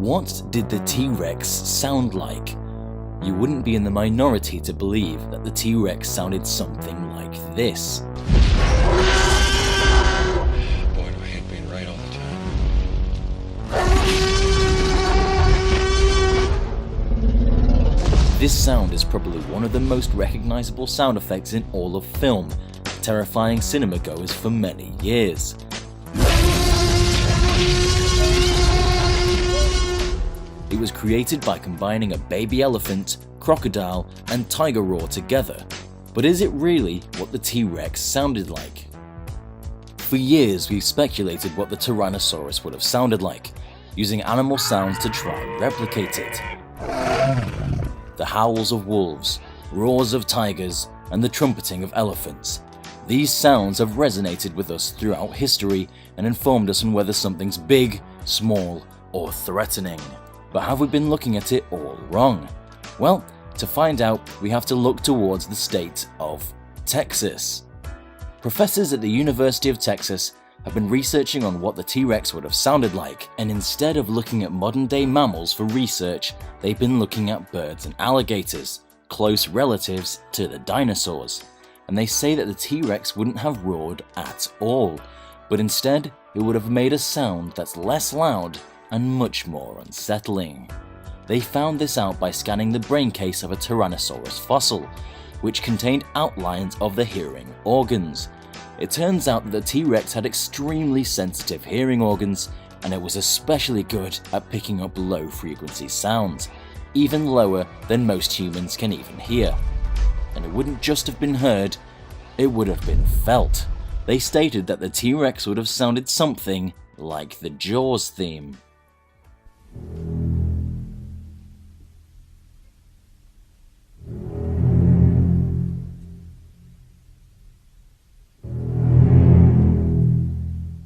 What did the T-Rex sound like? You wouldn't be in the minority to believe that the T-Rex sounded something like this. Boy, do I hate being right all the time. This sound is probably one of the most recognizable sound effects in all of film, terrifying cinema goers for many years. It was created by combining a baby elephant, crocodile, and tiger roar together. But is it really what the T-Rex sounded like? For years we've speculated what the Tyrannosaurus would have sounded like, using animal sounds to try and replicate it. The howls of wolves, roars of tigers, and the trumpeting of elephants. These sounds have resonated with us throughout history and informed us on whether something's big, small, or threatening. But have we been looking at it all wrong? Well, to find out, we have to look towards the state of Texas. Professors at the University of Texas have been researching on what the T-Rex would have sounded like, and instead of looking at modern-day mammals for research, they've been looking at birds and alligators, close relatives to the dinosaurs. And they say that the T-Rex wouldn't have roared at all, but instead it would have made a sound that's less loud and much more unsettling. They found this out by scanning the brain case of a Tyrannosaurus fossil, which contained outlines of the hearing organs. It turns out that the T-Rex had extremely sensitive hearing organs, and it was especially good at picking up low-frequency sounds, even lower than most humans can even hear. And it wouldn't just have been heard, it would have been felt. They stated that the T-Rex would have sounded something like the Jaws theme.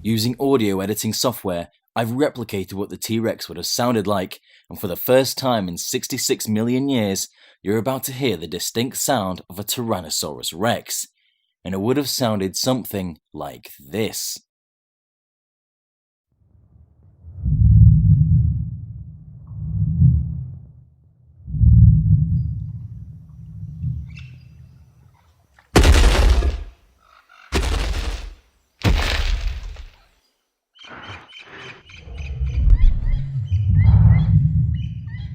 Using audio editing software, I've replicated what the T-Rex would have sounded like, and for the first time in 66 million years, you're about to hear the distinct sound of a Tyrannosaurus Rex, and it would have sounded something like this.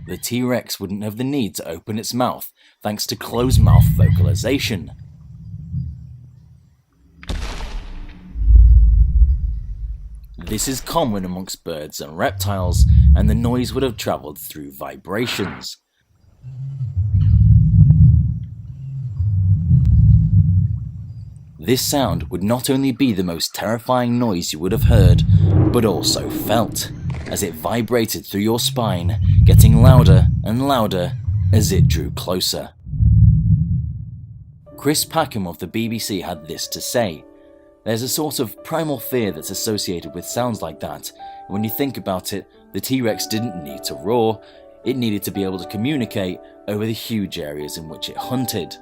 The T-Rex wouldn't have the need to open its mouth thanks to closed mouth vocalization. This is common amongst birds and reptiles, and the noise would have travelled through vibrations. This sound would not only be the most terrifying noise you would have heard, but also felt, as it vibrated through your spine, getting louder and louder as it drew closer. Chris Packham of the BBC had this to say: "There's a sort of primal fear that's associated with sounds like that. When you think about it, the T-Rex didn't need to roar, it needed to be able to communicate over the huge areas in which it hunted.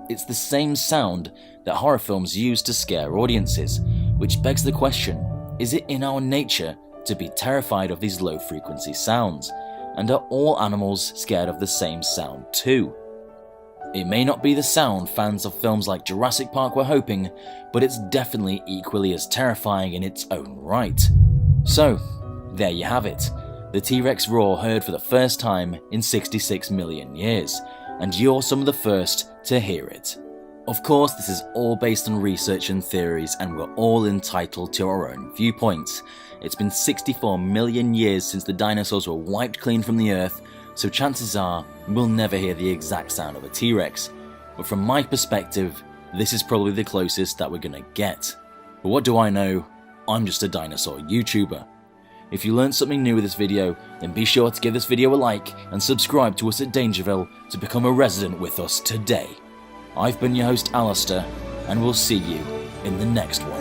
It's the same sound that horror films use to scare audiences, which begs the question, is it in our nature to be terrified of these low-frequency sounds? And are all animals scared of the same sound too? It may not be the sound fans of films like Jurassic Park were hoping, but it's definitely equally as terrifying in its own right." So, there you have it. The T-Rex roar heard for the first time in 66 million years, and you're some of the first to hear it. Of course, this is all based on research and theories, and we're all entitled to our own viewpoints. It's been 64 million years since the dinosaurs were wiped clean from the earth, so chances are we'll never hear the exact sound of a T-Rex. But from my perspective, this is probably the closest that we're gonna get. But what do I know? I'm just a dinosaur YouTuber. If you learned something new with this video, then be sure to give this video a like and subscribe to us at Dangerville to become a resident with us today. I've been your host Alistair, and we'll see you in the next one.